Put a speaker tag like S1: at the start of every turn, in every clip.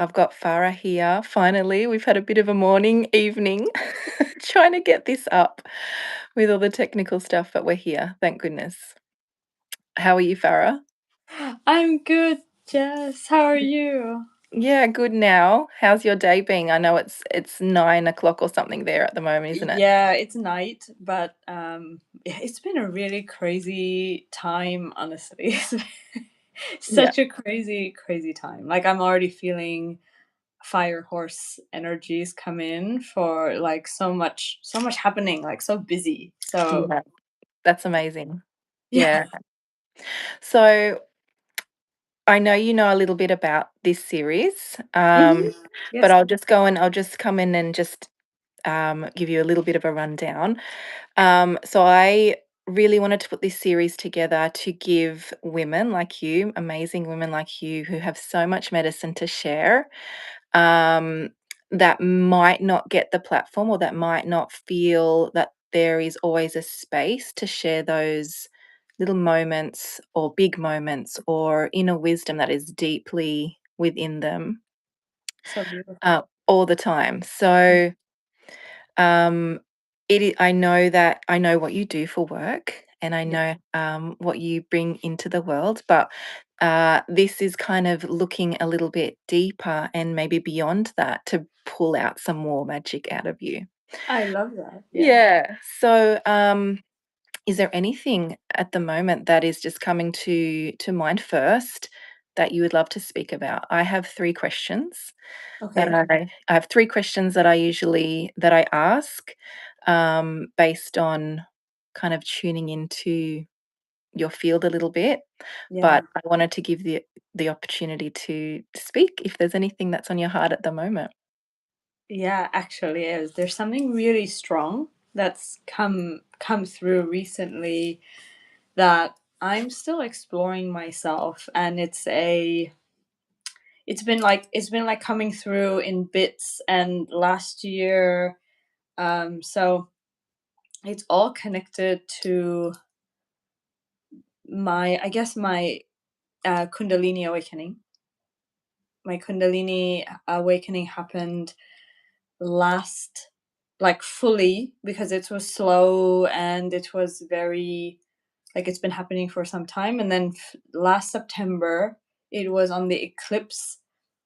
S1: I've got Farah here. Finally, we've had a bit of a morning, evening, trying to get this up with all the technical stuff, but we're here, thank goodness. How are you, Farah?
S2: I'm good, Jess. How are you?
S1: Yeah, good now. How's your day been? I know it's 9 o'clock or something there at the moment, isn't it?
S2: Yeah, it's night, but it's been a really crazy time, honestly.
S1: Yeah.
S2: Such a crazy time. Like I'm already feeling fire horse energies come in for like so much happening, like so busy. So
S1: Yeah, that's amazing.
S2: yeah.
S1: Yeah. So I know you know a little bit about this series,
S2: Mhm.
S1: but
S2: Yes.
S1: I'll just come in and just give you a little bit of a rundown. So I really wanted to put this series together to give women like you, amazing women like you, who have so much medicine to share, um, that might not get the platform or that might not feel that there is always a space to share those little moments or big moments or inner wisdom that is deeply within them
S2: So beautiful.
S1: all the time. So um, I know that I know what you do for work, and I
S2: Yeah.
S1: know what you bring into the world, but this is kind of looking a little bit deeper and maybe beyond that to pull out some more magic out of you.
S2: I love that. Yeah.
S1: Yeah. So, is there anything at the moment that is just coming to mind first that you would love to speak about? I have 3 questions that
S2: Okay.
S1: I have 3 questions that I ask, based on kind of tuning into your field a little bit, but
S2: Yeah.
S1: I wanted to give the opportunity to speak if there's anything that's on your heart at the moment.
S2: Yeah, actually is. There's something really strong that's come through recently that I'm still exploring myself, and it's been like coming through in bits. And last year, so it's all connected to my, I guess, my Kundalini awakening. My Kundalini awakening happened last, like fully, because it was slow and it was very, like, it's been happening for some time. And then last September, it was on the eclipse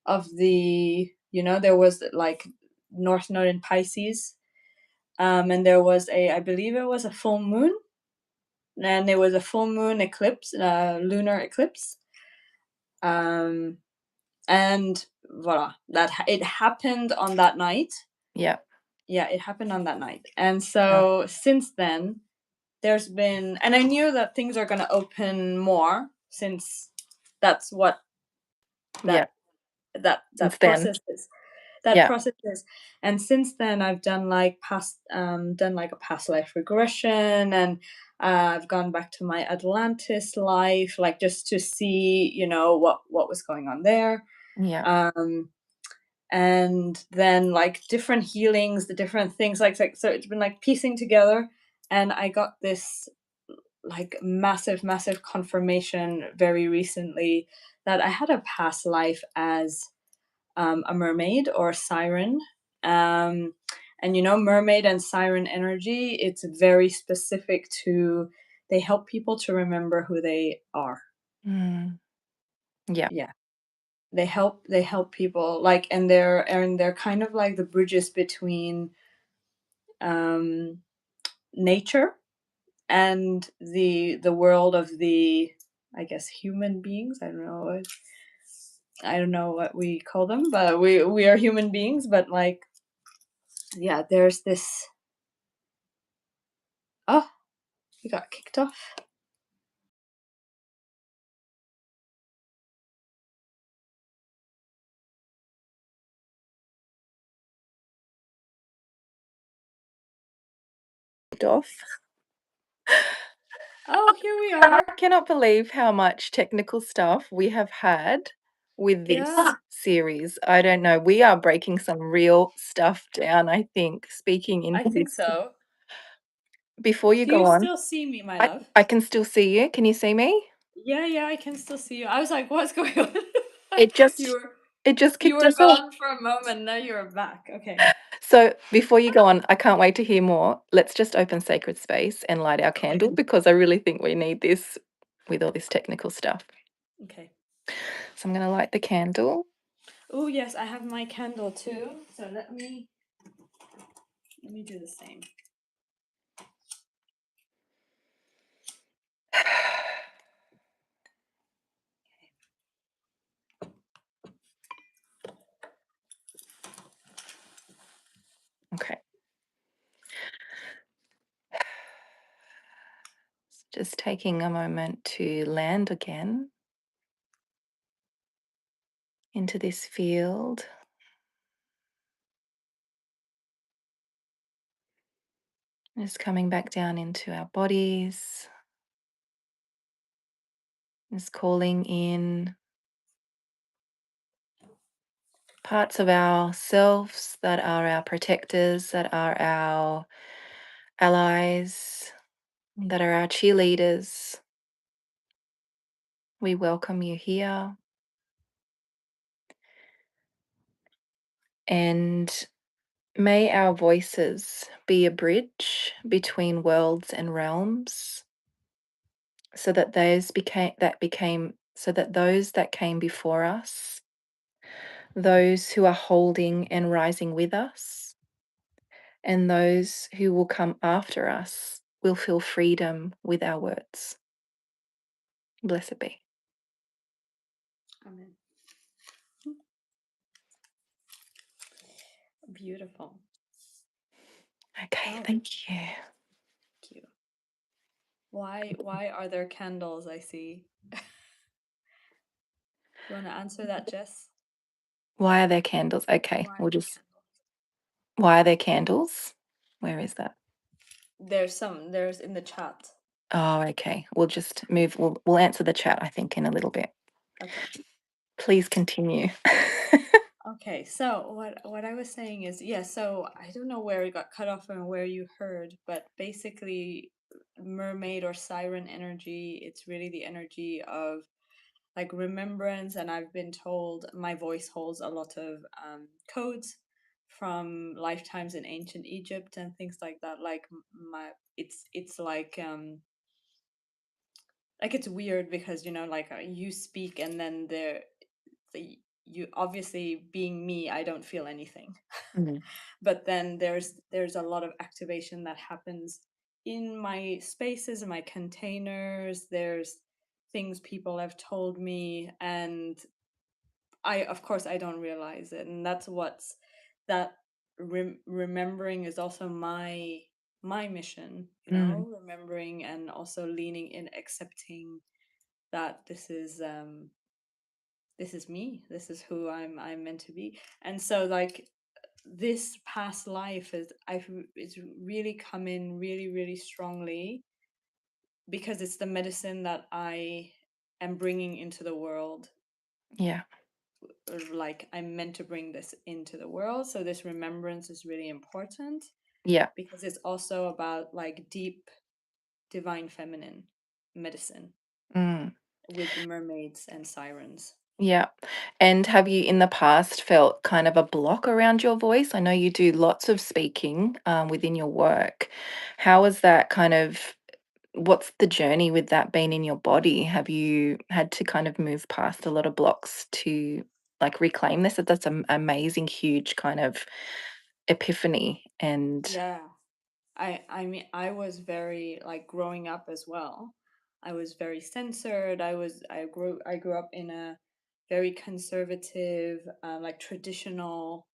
S2: of there was like North Node in Pisces. And there was I believe it was a full moon, and there was a full moon eclipse, lunar eclipse. Um, and voila, it happened on that night.
S1: Yeah.
S2: Yeah, it happened on that night. And
S1: Yeah.
S2: so since then, there's been, and I knew that things are going to open more, since that's what
S1: Yeah.
S2: that that
S1: Since
S2: that
S1: then.
S2: process is. That
S1: Yeah.
S2: process is. And since then, I've done like a past life regression, and I've gone back to my Atlantis life, like just to see, what was going on there.
S1: Yeah.
S2: Um, and then like different healings, the different things, like so it's been like piecing together. And I got this like massive confirmation very recently that I had a past life as a mermaid or a siren. um, and mermaid and siren energy, it's very specific to, they help people to remember who they are.
S1: Mm. Yeah.
S2: Yeah, they help people, like, and they're kind of like the bridges between um nature and the world of the, I guess, human beings. I don't know what we call them, but we are human beings. But like, yeah, there's this. Oh, we got kicked off.
S1: Off.
S2: Oh, here we
S1: I
S2: are.
S1: cannot believe how much technical stuff we have had with this
S2: Yeah,
S1: series. I don't know. We are breaking some real stuff down, I think, speaking
S2: I
S1: into
S2: think
S1: this.
S2: so.
S1: Before you
S2: Do
S1: go
S2: you
S1: on,
S2: still see me, my
S1: I,
S2: love?
S1: I can still see you. Can you see me?
S2: Yeah, I can still see you. I was like, what's going on?
S1: It
S2: You
S1: just
S2: were.
S1: It just
S2: You
S1: kicked
S2: were
S1: us off.
S2: gone for a moment, now you're back. Okay.
S1: So before you go on, I can't wait to hear more. Let's just open sacred space and light our
S2: Okay.
S1: candle because I really think we need this with all this technical stuff.
S2: Okay.
S1: So I'm going to light the candle.
S2: Oh yes, I have my candle too. So let me do the same.
S1: Okay. Just taking a moment to land again into this field. Just coming back down into our bodies. Just calling in parts of ourselves that are our protectors, that are our allies, that are our cheerleaders. We welcome you here. And may our voices be a bridge between worlds and realms so that those that came before us, those who are holding and rising with us, and those who will come after us will feel freedom with our words. Blessed be.
S2: Amen. Beautiful.
S1: Okay,
S2: Oh,
S1: thank you.
S2: thank you. Why are there candles, I see? You want to answer that, Jess?
S1: Why are there candles? Okay,
S2: Why are
S1: we'll
S2: there
S1: just.
S2: candles?
S1: Why are there candles? Where is that?
S2: There's in the chat.
S1: Oh, okay. We'll just move. We'll answer the chat, I think, in a little bit.
S2: Okay.
S1: Please continue.
S2: Okay, so what I was saying is, yeah, so I don't know where it got cut off and where you heard, but basically mermaid or siren energy, it's really the energy of like remembrance, and I've been told my voice holds a lot of codes from lifetimes in ancient Egypt and things like that. Like my it's like it's weird because like you speak and then you obviously being me, I don't feel anything.
S1: Mm,
S2: But then there's a lot of activation that happens in my spaces, in my containers. There's things people have told me, and I of course I don't realize it, and that's what's that remembering is also my mission,
S1: mm,
S2: remembering and also leaning in, accepting that this is me, this is who I'm meant to be. And so like this past life is I've it's really come in really really strongly because it's the medicine that I am bringing into the world.
S1: yeah,
S2: Like I'm meant to bring this into the world, so this remembrance is really important
S1: yeah,
S2: because it's also about like deep divine feminine medicine
S1: mm,
S2: with mermaids and sirens.
S1: yeah. And have you in the past felt kind of a block around your voice? I know you do lots of speaking within your work. How is that kind of, what's the journey with that been in your body? Have you had to kind of move past a lot of blocks to like reclaim this? That's an amazing, huge kind of epiphany. And
S2: Yeah, I mean I was very like growing up as well. I was very censored. I grew up in a very conservative, like traditional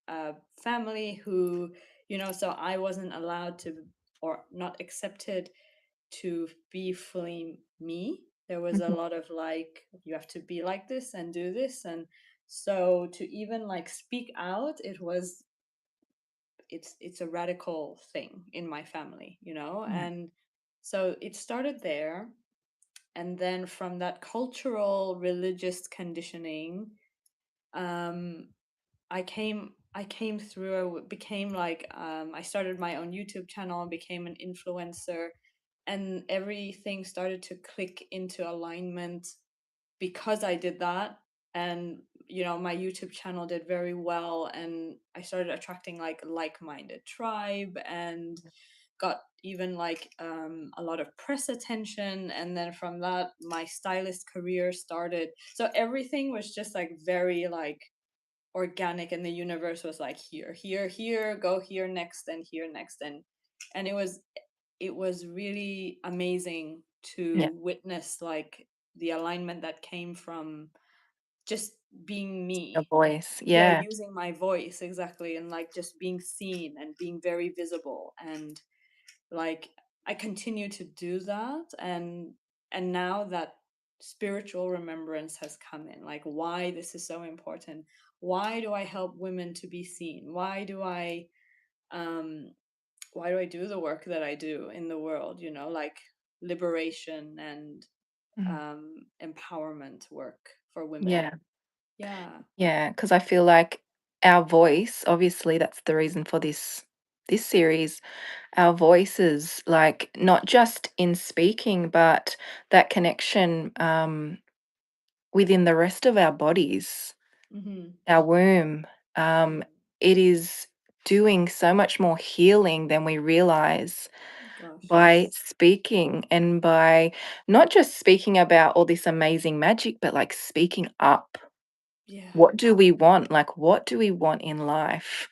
S2: uh, family who, so I wasn't allowed to or not accepted to be fully me. There was a
S1: Mhm,
S2: lot of like you have to be like this and do this, and so to even like speak out, it's a radical thing in my family,
S1: mm,
S2: and so it started there, and then from that cultural religious conditioning, um I came through, became like I started my own YouTube channel, became an influencer, and everything started to click into alignment because I did that. And my YouTube channel did very well, and I started attracting like-minded tribe, and got even a lot of press attention. And then from that, my stylist career started. So everything was just like very like organic, and the universe was like, here, here, here, go here next, and here next. And it was really amazing
S1: Yeah.
S2: to witness like the alignment that came from just being
S1: Your
S2: me.
S1: voice.
S2: Yeah,
S1: Yeah.
S2: using my voice, exactly, and like just being seen and being very visible. And like I continue to do that. And now that spiritual remembrance has come in, like why this is so important. Why do I help women to be seen? Um why do I do the work that I do in the world, like liberation and
S1: Mm.
S2: empowerment work for women.
S1: Yeah.
S2: Yeah.
S1: Yeah, because I feel like our voice, obviously, that's the reason for this series. Our voices, like not just in speaking, but that connection within the rest of our bodies,
S2: Mm-hmm.
S1: our womb.
S2: Yeah.
S1: Um, it is doing so much more healing than we realize
S2: Gosh,
S1: by
S2: yes.
S1: speaking and by not just speaking about all this amazing magic, but like speaking up.
S2: Yeah.
S1: What do we want? Like, what do we want in life?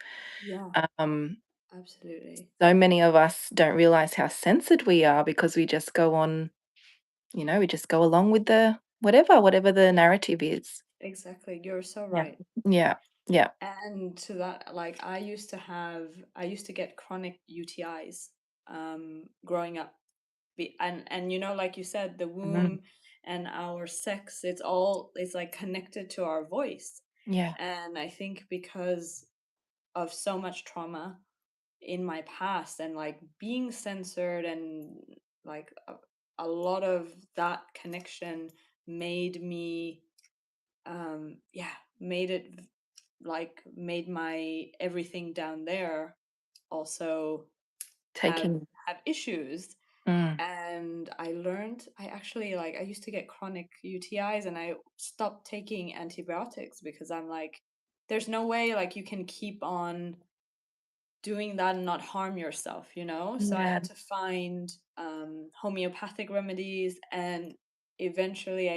S2: Yeah.
S1: Um,
S2: Absolutely.
S1: so many of us don't realize how censored we are because we just go on, we just go along with the whatever the narrative is.
S2: Exactly. You're so
S1: Yeah.
S2: right.
S1: Yeah. Yeah.
S2: And to that, like I used to get chronic UTIs growing up. And like you said, the
S1: Mhm.
S2: womb and our sex, it's like connected to our voice.
S1: Yeah.
S2: And I think because of so much trauma in my past, and like being censored, and like a lot of that connection made me yeah, made my everything down there also have
S1: Taking.
S2: have issues.
S1: Mm.
S2: And I used to get chronic UTIs, and I stopped taking antibiotics because I'm like, there's no way like you can keep on doing that and not harm yourself. So I
S1: Yeah.
S2: had to find homeopathic remedies, and eventually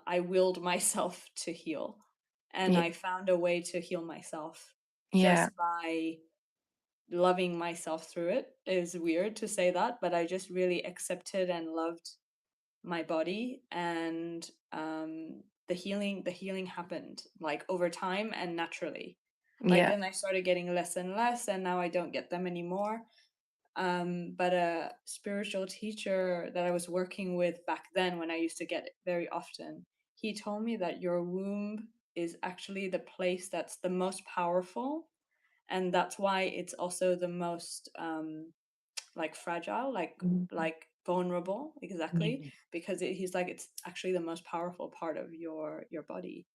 S2: I willed myself to heal, and
S1: Yeah.
S2: I found a way to heal myself
S1: Yeah.
S2: just by loving myself through it. Is weird to say that, but I just really accepted and loved my body. And the healing happened like over time and naturally. Like
S1: Yeah.
S2: then I started getting less and less, and now I don't get them anymore. But a spiritual teacher that I was working with back then, when I used to get it very often, he told me that your womb is actually the place that's the most powerful, and that's why it's also the most like fragile,
S1: Mhm.
S2: like vulnerable, exactly,
S1: Mhm.
S2: because he's like, it's actually the most powerful part of your body.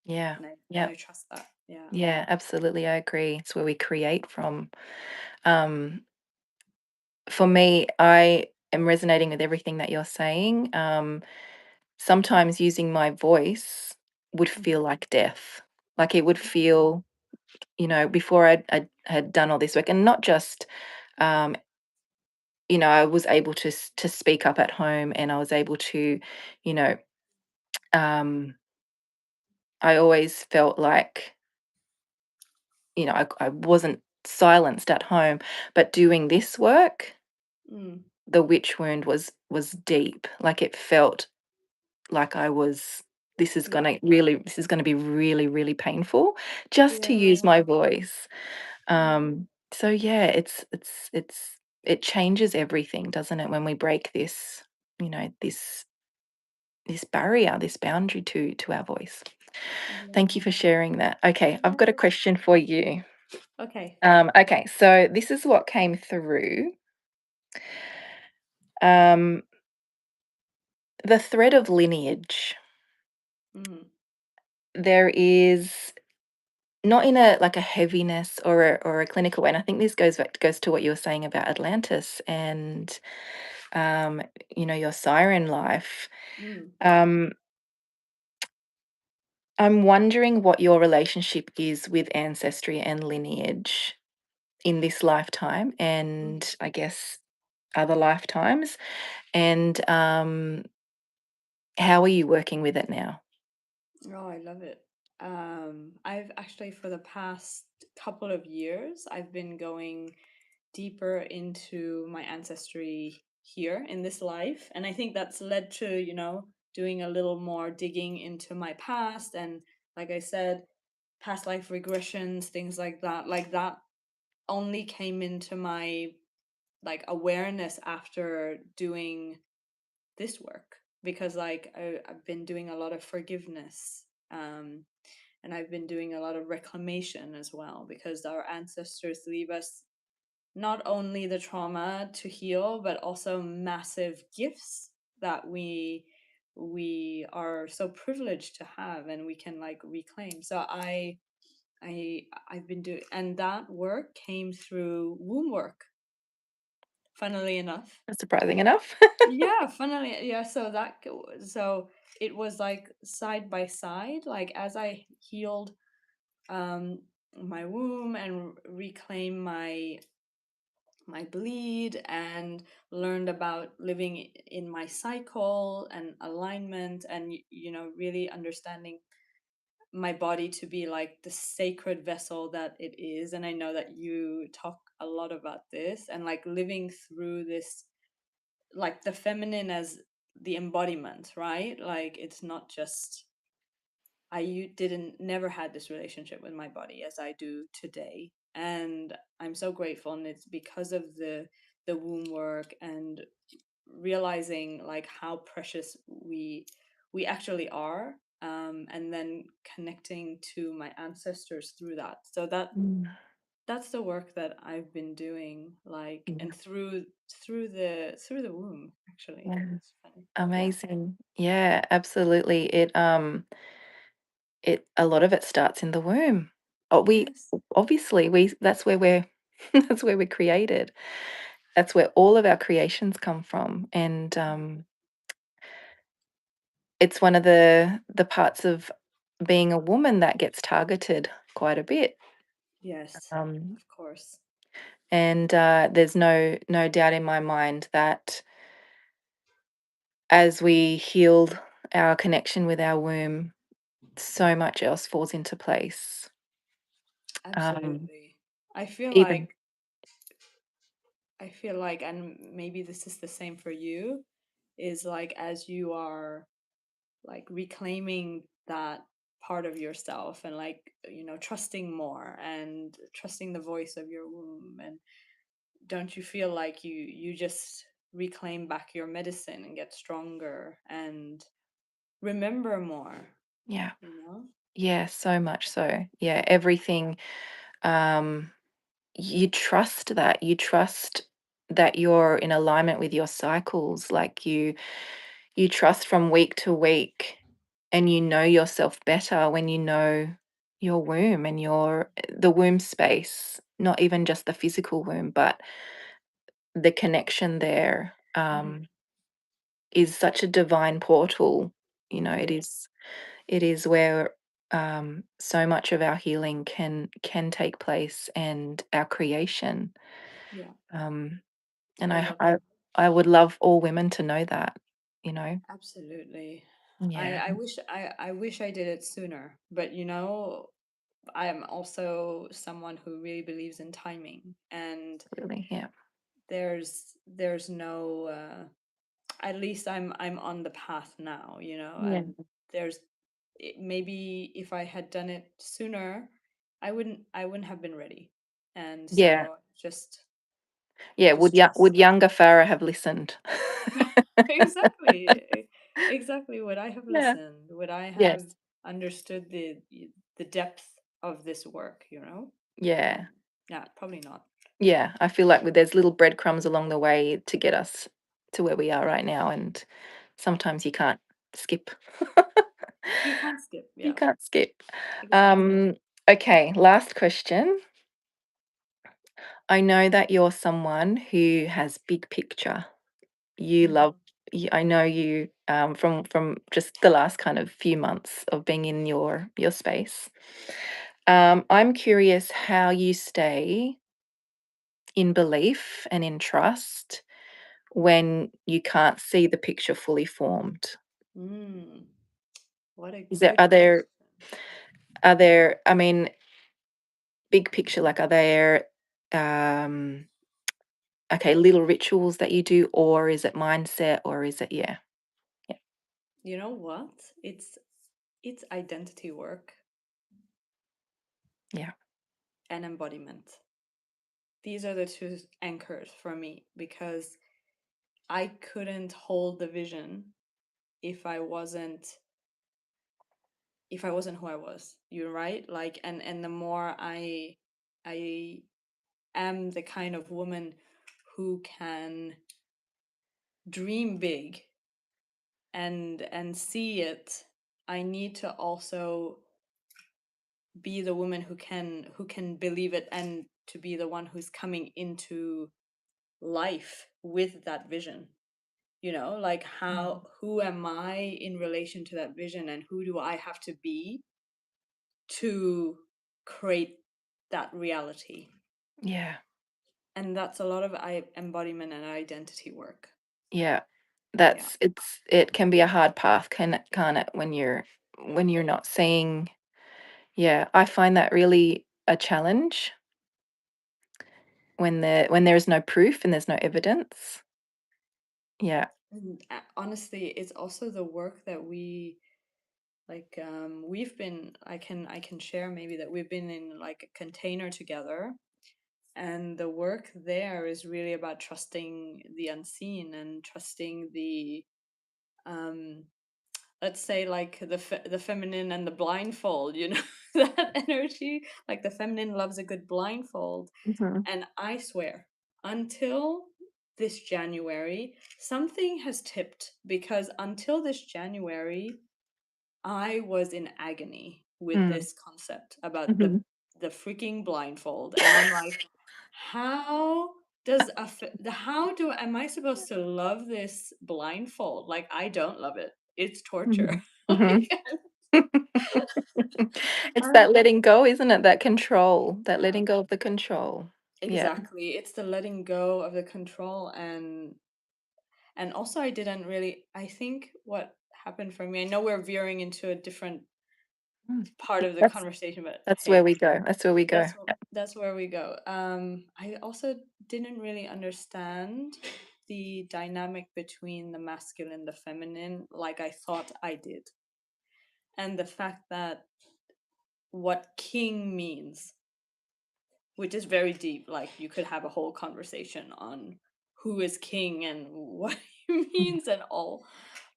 S1: Yeah.
S2: And I and
S1: Yeah.
S2: I trust that. Yeah.
S1: Yeah. Absolutely. I agree. It's where we create from. Um, for me, I am resonating with everything that you're saying. Sometimes using my voice would feel
S2: Mhm.
S1: like death. Like it would feel, before I had done all this work, and not just, um, I was able to speak up at home, and I was able to, you know, um, I always felt like, I wasn't silenced at home, but doing this work,
S2: Mm.
S1: the witch wound was deep. Like it felt like I was.
S2: Yeah.
S1: This is gonna be really, really painful just to use
S2: Yeah.
S1: my voice.
S2: Yeah.
S1: So yeah, it changes everything, doesn't it, when we break this, this barrier, this boundary to our voice. Thank you
S2: Yeah.
S1: for sharing that. Okay, I've got a
S2: Yeah.
S1: question for you.
S2: Okay.
S1: Okay, so this is what came through. Um, the thread of lineage.
S2: Mm.
S1: There is not in a like a heaviness or a clinical way. And I think this goes to what you were saying about Atlantis and um, your siren life.
S2: Mm.
S1: Um, I'm wondering what your relationship is with ancestry and lineage in this lifetime
S2: Mm.
S1: and I guess other lifetimes. And how are you working with it now?
S2: Oh, I love it. I've actually, for the past couple of years, I've been going deeper into my ancestry here in this life. And I think that's led to, doing a little more digging into my past. And like I said, past life regressions, things like that. Like that only came into my like awareness after doing this work because like I've been doing a lot of forgiveness, and I've been doing a lot of reclamation as well because our ancestors leave us not only the trauma to heal but also massive gifts that we are so privileged to have and we can like reclaim. So I've been doing, and that work came through womb work, funnily enough.
S1: Surprising enough.
S2: Yeah, funnily, yeah. So it was like side by side, like as I healed um my womb and reclaimed my bleed and learned about living in my cycle and alignment and really understanding my body to be like the sacred vessel that it is. And I know that you talk a lot about this and like living through this, like the feminine as the embodiment, right? Like it's not just didn't never had this relationship with my body as I do today. And I'm so grateful, and it's because of the womb work and realizing like how precious we actually are, and then connecting to my ancestors through that. So
S1: Mm,
S2: that's the work that I've been doing, like,
S1: yeah,
S2: and through the womb, actually.
S1: yeah.
S2: It's funny. Yeah.
S1: Amazing. Yeah, absolutely. It a lot of it starts in the womb. Oh, we
S2: Yes.
S1: obviously we that's where we're that's where we're created. That's where all of our creations come from. And it's one of the parts of being a woman that gets targeted quite a bit.
S2: Yes.
S1: Um,
S2: Of course.
S1: and there's no doubt in my mind that as we heal our connection with our womb, so much else falls into place. Um,
S2: Absolutely. I feel
S1: even
S2: like and maybe this is the same for you, is like as you are like reclaiming that part of yourself and like trusting more and trusting the voice of your womb, and don't you feel like you just reclaim back your medicine and get stronger and remember more,
S1: yeah,
S2: you know?
S1: yeah, so much so. Yeah, everything. Um, you trust that. You trust that you're in alignment with your cycles. Like you trust from week to week, and you know yourself better when you know your womb and your the womb space, not even just the physical womb, but the connection there
S2: Hmm.
S1: is such a divine portal.
S2: It
S1: It
S2: is.
S1: is where so much of our healing can take place and our creation.
S2: Yeah,
S1: Um, and
S2: I
S1: I,
S2: love
S1: I
S2: that.
S1: I would love all women to know that. You know,
S2: Absolutely. I
S1: yeah,
S2: I wish I wish I did it sooner, but I am also someone who really believes in timing, and
S1: really, yeah,
S2: there's no at least I'm on the path now,
S1: yeah,
S2: and maybe if I had done it sooner, I wouldn't have been ready. And
S1: yeah.
S2: so
S1: Yeah,
S2: just
S1: would
S2: trust.
S1: younger Farah have listened?
S2: Exactly. Exactly. Would I have
S1: Yeah.
S2: listened? Would I have
S1: Yes.
S2: understood the depth of this work?
S1: Yeah.
S2: Yeah, probably not.
S1: Yeah, I feel like there's little breadcrumbs along the way to get us to where we are right now, and sometimes you can't skip.
S2: You can't skip.
S1: You
S2: Yeah,
S1: can't skip.
S2: exactly.
S1: Um, okay, last question. I know that you're someone who has big picture. You
S2: Mhm.
S1: love I know you from just the last kind of few months of being in your space. I'm curious how you stay in belief and in trust when you can't see the picture fully formed.
S2: Mm, what a
S1: Is there
S2: good question.
S1: are there I mean, big picture, like, are there, um, okay, little rituals that you do, or is it mindset, or is it yeah, yeah,
S2: You know what? It's identity work
S1: yeah.
S2: and embodiment. These are the two anchors for me because I couldn't hold the vision if I wasn't who I was. You're right. Like and the more I am the kind of woman who can dream big and see it, I need to also be the woman who can believe it and to be the one who's coming into life with that vision. Like
S1: Mm.
S2: who am I in relation to that vision, and who do I have to be to create that reality?
S1: Yeah,
S2: And that's a lot of embodiment and identity work.
S1: yeah.
S2: Yeah.
S1: It can be a hard path, can't it, when you're not seeing yeah, I find that really a challenge when there is no proof and there's no evidence. Yeah.
S2: And honestly, it's also the work that we've been I can share maybe that we've been in like a container together, and the work there is really about trusting the unseen and trusting the um let's say like the feminine and the blindfold, that energy. Like the feminine loves a good blindfold.
S1: Mhm.
S2: And I swear, until this January, something has tipped, because until this January, I was in agony with
S1: Mm.
S2: this concept about the
S1: Mhm.
S2: the freaking blindfold, and I'm like, how does how do am I supposed to love this blindfold? Like I don't love it. It's torture.
S1: Mhm. Mhm.
S2: Like,
S1: It's
S2: I'm,
S1: that letting go, isn't it? That control, that
S2: yeah,
S1: letting go of the control. Yeah.
S2: exactly. It's the letting go of the control, and also I didn't really. I think what happened for me. I know we're veering into a different
S1: Mm.
S2: part of the
S1: That's
S2: conversation, but
S1: that's where
S2: hey,
S1: we go. That's where we go. Yeah.
S2: that's where we go. I also didn't really understand the dynamic between the masculine and the feminine like I thought I did, and the fact that what king means, which is very deep. Like you could have a whole conversation on who is king and what he
S1: Mhm.
S2: means and all,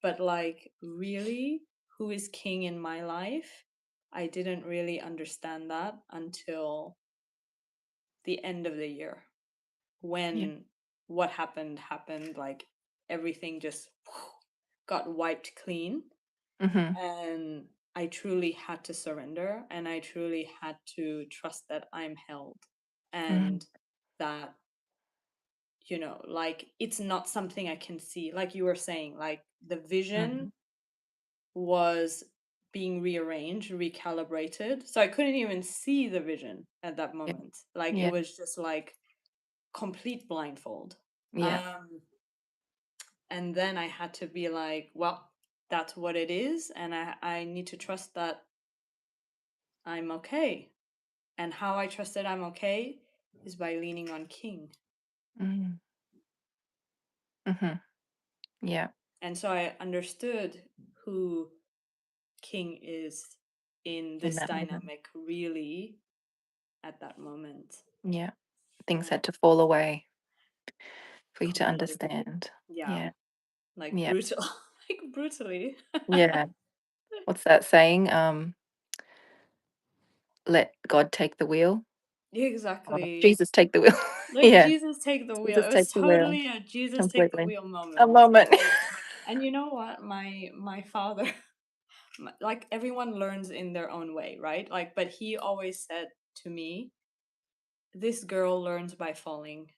S2: but like really, who is king in my life? I didn't really understand that until the end of the year,
S1: Yeah.
S2: when what happened, like everything just got wiped clean,
S1: Mhm.
S2: and I truly had to surrender, and I truly had to trust that I'm held,
S1: Mm.
S2: and that like it's not something I can see, like you were saying, like the vision
S1: Mhm.
S2: was being rearranged, recalibrated, so I couldn't even see the vision at that
S1: Yeah.
S2: moment. Like it
S1: Yeah.
S2: was just like complete blindfold.
S1: Yeah.
S2: Um, and then I had to be like, well, that's what it is, and I need to trust that I'm okay. And how I trust that I'm okay is by leaning on King.
S1: Mm. Mhm. Yeah.
S2: And so I understood who King is in
S1: In
S2: this
S1: that moment.
S2: dynamic really at that moment.
S1: Yeah. Things
S2: Uh,
S1: had to fall away for you to
S2: completely.
S1: understand.
S2: Yeah,
S1: Yeah.
S2: like
S1: Yeah.
S2: brutal, like brutally.
S1: Yeah. What's that saying? Let God take the wheel. Oh,
S2: Exactly.
S1: Jesus take the wheel.
S2: Like
S1: Yeah.
S2: Jesus take the wheel.
S1: Jesus
S2: It
S1: take
S2: was
S1: the wheel
S2: totally a Jesus take the
S1: completely.
S2: wheel
S1: A
S2: moment,
S1: moment.
S2: because and you know what? My father, like everyone learns in their own way, right? Like, but he always said to me, "This girl learns by falling."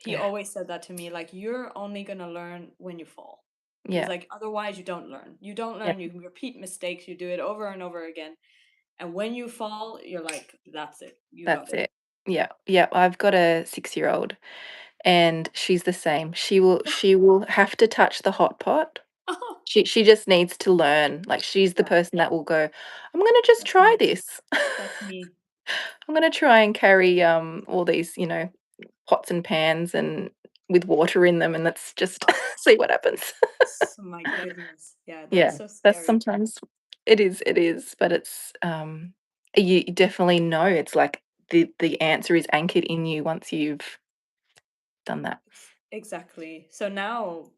S2: he
S1: Yeah.
S2: always said that to me, like, you're only gonna learn when you fall. He's
S1: Yeah.
S2: like, otherwise you don't learn. You don't
S1: Yeah.
S2: learn, you repeat mistakes, you do it over and over again. And when you fall, you're like, that's it. You got
S1: That's
S2: it.
S1: it. Yeah. Yeah. I've got a 6-year-old and she's the same. She will have to touch the hot pot.
S2: Oh,
S1: She just needs to learn. Like she's the
S2: yeah,
S1: person that will go, I'm gonna just
S2: that's
S1: try
S2: me.
S1: this.
S2: That's me.
S1: I'm gonna try and carry all these, pots and pans and with water in them and let's just
S2: Oh,
S1: see what happens.
S2: my goodness. Yeah, that's
S1: Yeah.
S2: so
S1: That's
S2: scary.
S1: sometimes it is, but it's you definitely know it's like the answer is anchored in you once you've done that.
S2: Exactly. So now,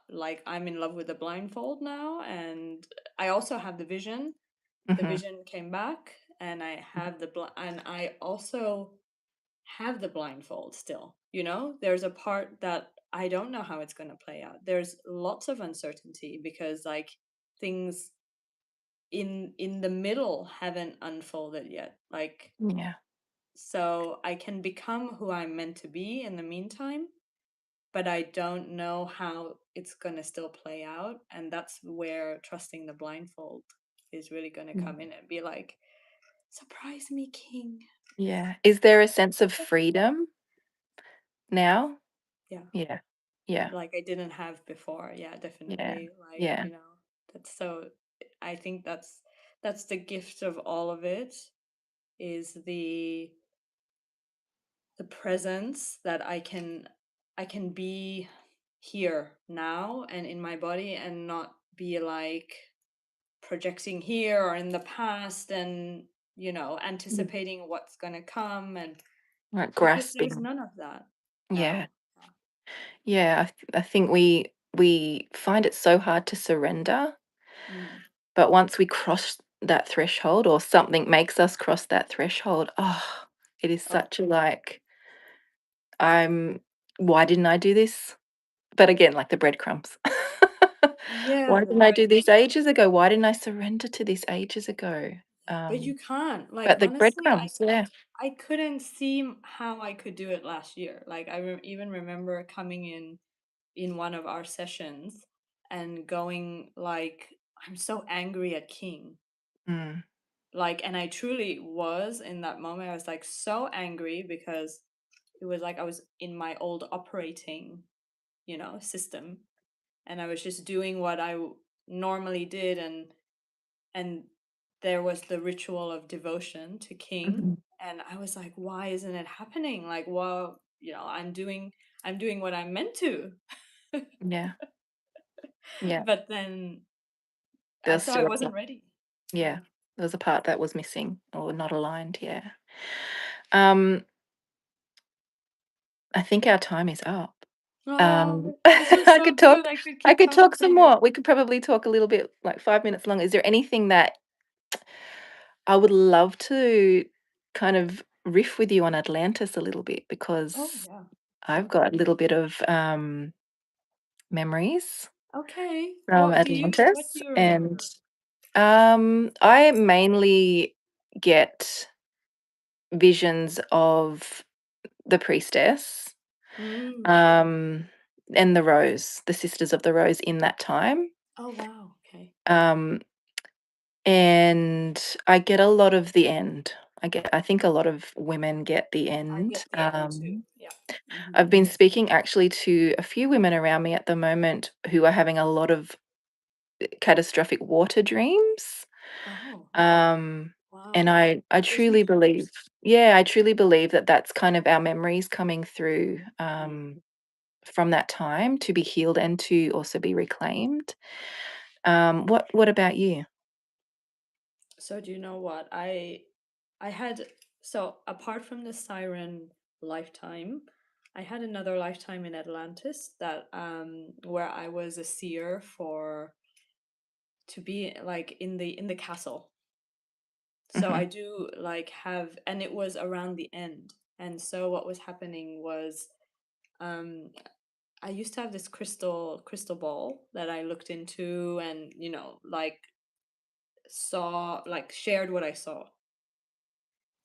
S2: like, I'm in love with the blindfold now, and I also have the vision. The
S1: Mhm.
S2: vision came back, and and I also have the blindfold still. There's a part that I don't know how it's going to play out. There's lots of uncertainty because, like, things in the middle haven't unfolded yet. Like,
S1: Yeah.
S2: so I can become who I'm meant to be in the meantime, but I don't know how it's going to still play out. And that's where trusting the blindfold is really going to
S1: Mm.
S2: come in and be like, surprise me, King.
S1: Yeah. Is there a sense of freedom now?
S2: Yeah,
S1: Yeah. Yeah.
S2: like I didn't have before. Yeah,
S1: Yeah.
S2: definitely. Like,
S1: Yeah.
S2: that's so, I think that's the gift of all of it, is the presence that I can be here now and in my body, and not be like projecting here or in the past, and
S1: Mm.
S2: anticipating what's going to come, and
S1: Like
S2: because there's
S1: grasping.
S2: none of that
S1: Yeah.
S2: now.
S1: Yeah. I think we find it so hard to surrender,
S2: Mm.
S1: but once we cross that threshold or something makes us cross that threshold, it is
S2: Oh,
S1: such a like, I'm why didn't I do this? But again, like the breadcrumbs.
S2: yeah,
S1: Why
S2: the
S1: didn't I do
S2: bread.
S1: this ages ago? Why didn't I surrender to this ages ago?
S2: But you
S1: Um,
S2: can't. Like,
S1: but the
S2: honestly, I
S1: breadcrumbs, yeah.
S2: I couldn't see how I could do it last year. Like, I even remember coming in one of our sessions and going like, I'm so angry at King.
S1: Mm,
S2: Like, and I truly was in that moment. I was like so angry because it was like I was in my old operating, system, and I was just doing what I normally did, and there was the ritual of devotion to King,
S1: mhm,
S2: and I was like, why isn't it happening? Like, well, I'm doing what I'm meant to.
S1: yeah, yeah.
S2: But then I
S1: There's
S2: saw I
S1: still a
S2: wasn't
S1: part,
S2: ready.
S1: yeah.
S2: Yeah.
S1: There was a part that was missing or not aligned, yeah. Um, I think our time is up.
S2: Oh, this was
S1: I
S2: so
S1: could
S2: good.
S1: talk
S2: I could
S1: I
S2: keep
S1: could
S2: talking
S1: talk
S2: to
S1: some
S2: you.
S1: more. We could probably talk a little bit, like 5 minutes longer. Is there anything that I would love to kind of riff with you on Atlantis a little bit
S2: Oh
S1: because
S2: yeah,
S1: I've
S2: sure.
S1: got a little bit of, memories
S2: Okay.
S1: from
S2: What do
S1: Atlantis,
S2: you
S1: and,
S2: remember?
S1: I mainly get visions of the priestess,
S2: Mm.
S1: um, and the rose, the sisters of the rose in that time,
S2: Oh wow. Okay.
S1: um, and I get a lot of the end. I think a lot of women get the
S2: I
S1: end.
S2: get the end too. Yeah. Hmm.
S1: I've been speaking actually to a few women around me at the moment who are having a lot of catastrophic water dreams.
S2: Oh
S1: Um, and
S2: wow.
S1: I truly believe,
S2: Goosebumps.
S1: yeah, I truly believe that that's kind of our memories coming through,
S2: Mm.
S1: from that time to be healed and to also be reclaimed. What about you?
S2: So do you know what I had? So apart from the siren lifetime, I had another lifetime in Atlantis, that where I was a seer for to be like in the castle. So I
S1: Mhm,
S2: do like have, and it was around the end. And so what was happening was, um I used to have this crystal ball that I looked into, and like saw, like, shared what I saw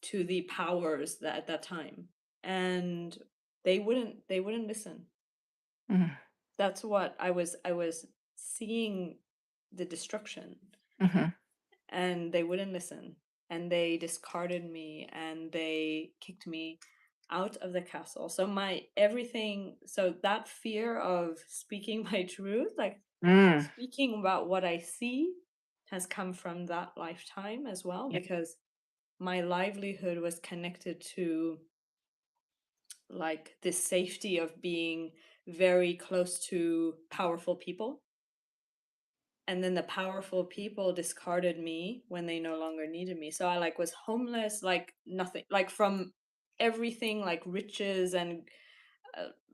S2: to the powers that at that time. And they wouldn't listen.
S1: Mm,
S2: That's what I was seeing, the destruction,
S1: mhm,
S2: and they wouldn't listen, and they discarded me, and they kicked me out of the castle. So my everything, so that fear of speaking my truth, like
S1: mm,
S2: speaking about what I see, has come from that lifetime as well,
S1: yeah,
S2: because my livelihood was connected to like this safety of being very close to powerful people. And then the powerful people discarded me when they no longer needed me. So I like was homeless, like nothing, like from everything, like riches and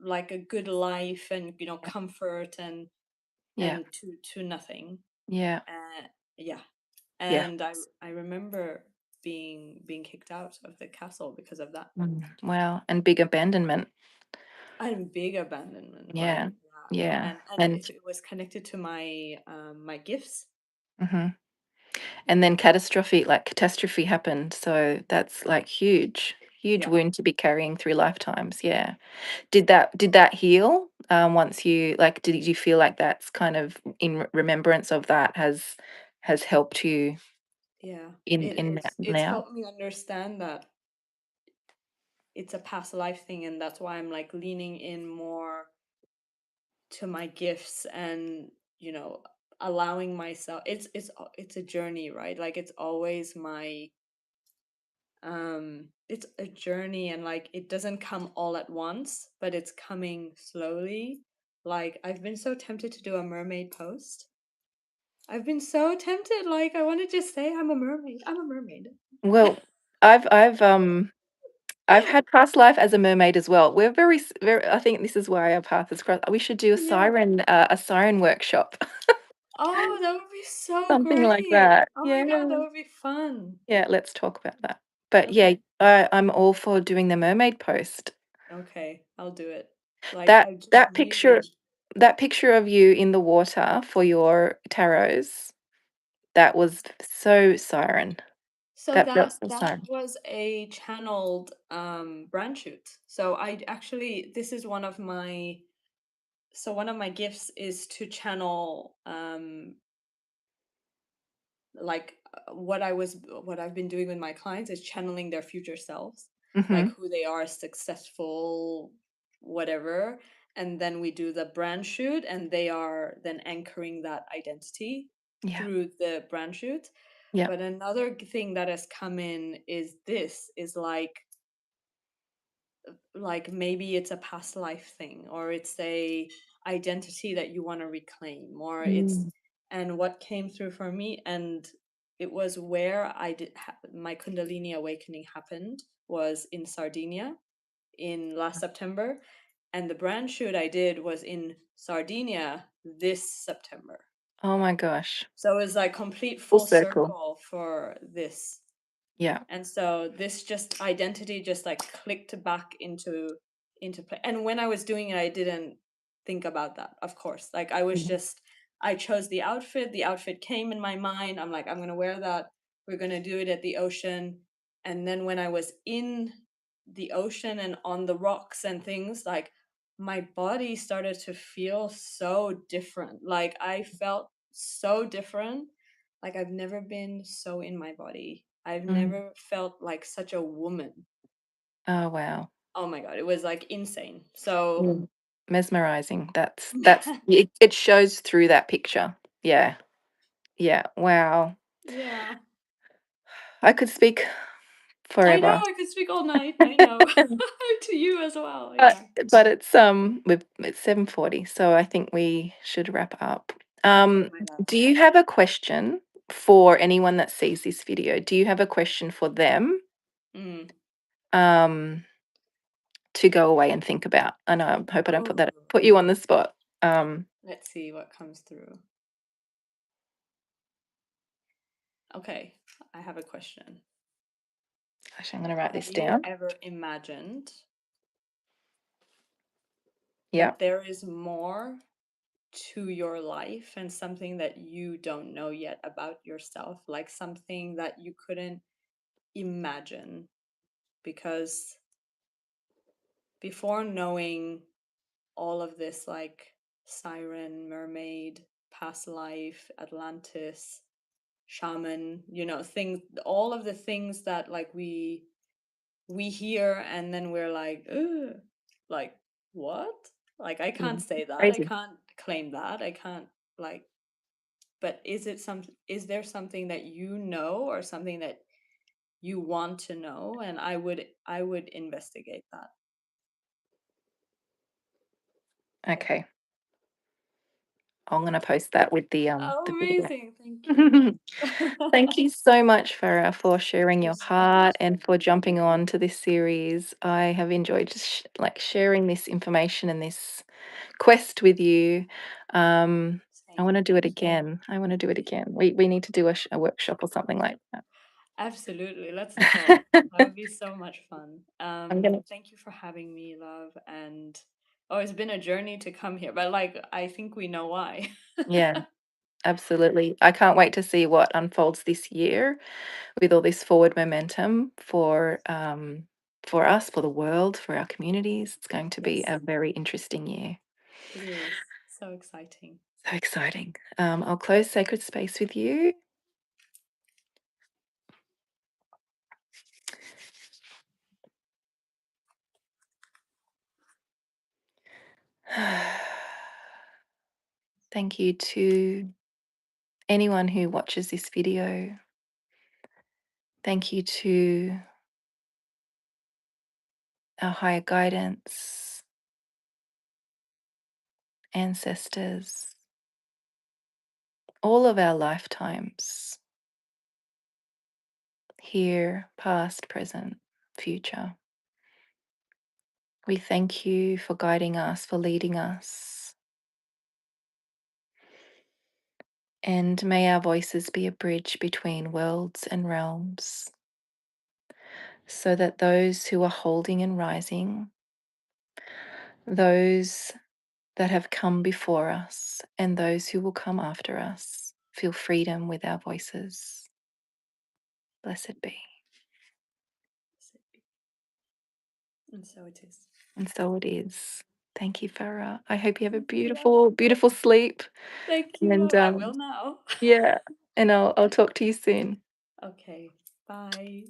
S2: like a good life and comfort,
S1: yeah,
S2: and to nothing.
S1: yeah,
S2: Yeah.
S1: yeah.
S2: And I remember being kicked out of the castle because of that.
S1: Wow, and big abandonment.
S2: And big abandonment,
S1: Yeah,
S2: right? Yeah.
S1: yeah,
S2: And
S1: and
S2: it was connected to my gifts.
S1: mhm, and then catastrophe happened, so that's, like, huge, huge
S2: Yeah.
S1: wound to be carrying through lifetimes, yeah. Did that heal, once you like, did you feel like that's kind of in remembrance of that has helped you
S2: Yeah,
S1: in that
S2: it's
S1: now?
S2: helped me understand that it's a past life thing, and that's why I'm like leaning in more to my gifts, and you know allowing myself. It's a journey, right? Like it's always my it's a journey, and like it doesn't come all at once, but it's coming slowly. Like I've been so tempted to do a mermaid post. I've been so tempted, like I want to just say I'm a mermaid. I'm a mermaid.
S1: Well, I've had past life as a mermaid as well. We're very I think this is why our path is crossed. We should do
S2: Yeah.
S1: a siren workshop,
S2: Oh, that would be so
S1: something like
S2: great.
S1: that.
S2: Oh my
S1: Yeah.
S2: God, that would be fun.
S1: Yeah, let's talk about that. But yeah,
S2: Okay.
S1: I'm all for doing the mermaid post.
S2: Okay, I'll do it. Like
S1: That
S2: I just
S1: that picture
S2: really.
S1: that picture of you in the water for your tarots, that was so siren.
S2: So
S1: That felt
S2: that
S1: so
S2: that
S1: siren.
S2: was a channeled brand shoot. So I actually, this is one of my, so one of my gifts is to channel like what I've been doing with my clients is channeling their future selves, like
S1: Mhm.
S2: who they are, successful, whatever. And then we do the brand shoot, and they are then anchoring that identity
S1: Yeah.
S2: through the brand shoot.
S1: Yeah.
S2: But another thing that has come in is this is like maybe it's a past life thing, or it's a identity that you want to reclaim, or it's,
S1: Mm.
S2: and what came through for me, and it was where my kundalini awakening happened, was in Sardinia in last September, and the brand shoot I did was in Sardinia this September.
S1: Oh my gosh.
S2: So it was like complete
S1: Full
S2: full
S1: circle.
S2: circle for this.
S1: Yeah.
S2: And so this just identity just like clicked back into play. And when I was doing it, I didn't think about that, of course. Like I was
S1: Mhm.
S2: just, I chose the outfit came in my mind, I'm like, I'm gonna wear that, we're gonna do it at the ocean. And then when I was in the ocean and on the rocks and things, like my body started to feel so different. Like I felt so different. Like I've never been so in my body. I've
S1: Mm.
S2: never felt like such a woman.
S1: Oh, wow.
S2: Oh my God, it was like insane. So
S1: Mm. Mesmerizing. That's it shows through that picture. Yeah. Yeah. Wow.
S2: yeah.
S1: I could speak
S2: I know
S1: forever.
S2: I could speak all night. I know. To you as well.
S1: But
S2: Yeah.
S1: it's 7:40, so I think we should wrap up.
S2: Okay, my love.
S1: Do you have a question for anyone that sees this video? Do you have a question for them,
S2: Mm.
S1: um, to go away and think about? I know, I hope I don't
S2: Oh,
S1: put you on the spot.
S2: let's see what comes through. Okay, I have a question.
S1: Actually, I'm gonna write
S2: Have
S1: this
S2: you
S1: down.
S2: ever imagined
S1: Yeah.
S2: that there is more to your life, and something that you don't know yet about yourself, like something that you couldn't imagine because before knowing all of this, like siren, mermaid, past life, Atlantis, shaman, things, all of the things that like we hear and then we're like, ugh, like what? Like I can't
S1: Mm,
S2: say that. I
S1: crazy.
S2: can't claim that. I can't like but is there something that you know or something that you want to know? And I would investigate that.
S1: Okay. I'm gonna post that with
S2: Oh,
S1: the video.
S2: amazing. Thank you.
S1: Thank you so much, Farah, for sharing
S2: You're
S1: your
S2: so
S1: heart
S2: welcome.
S1: and for jumping on to this series. I have enjoyed just like sharing this information and this quest with you. I want
S2: Same.
S1: to do it
S2: Thank you.
S1: again. I want to do it again. We need to do a workshop or something like
S2: Absolutely. Let's talk.
S1: that.
S2: That would be so much fun.
S1: I'm gonna,
S2: Thank you for having me, love. And oh, it's been a journey to come here, but like I think we know why.
S1: yeah, absolutely. I can't wait to see what unfolds this year with all this forward momentum for us, for the world, for our communities. It's going to be
S2: Yes,
S1: a very interesting year.
S2: it is. So exciting.
S1: So exciting. I'll close sacred space with you. Thank you to anyone who watches this video. Thank you to our higher guidance, ancestors, all of our lifetimes, here, past, present, future. We thank you for guiding us, for leading us. And may our voices be a bridge between worlds and realms, so that those who are holding and rising, those that have come before us, and those who will come after us, feel freedom with our voices. Blessed be.
S2: And so it is.
S1: And so it is. Thank you, Farah. I hope you have a
S2: Thank you, love.
S1: beautiful, beautiful sleep.
S2: Thank you,
S1: And
S2: love. I will now.
S1: yeah, and I'll talk to you soon.
S2: Okay. Bye.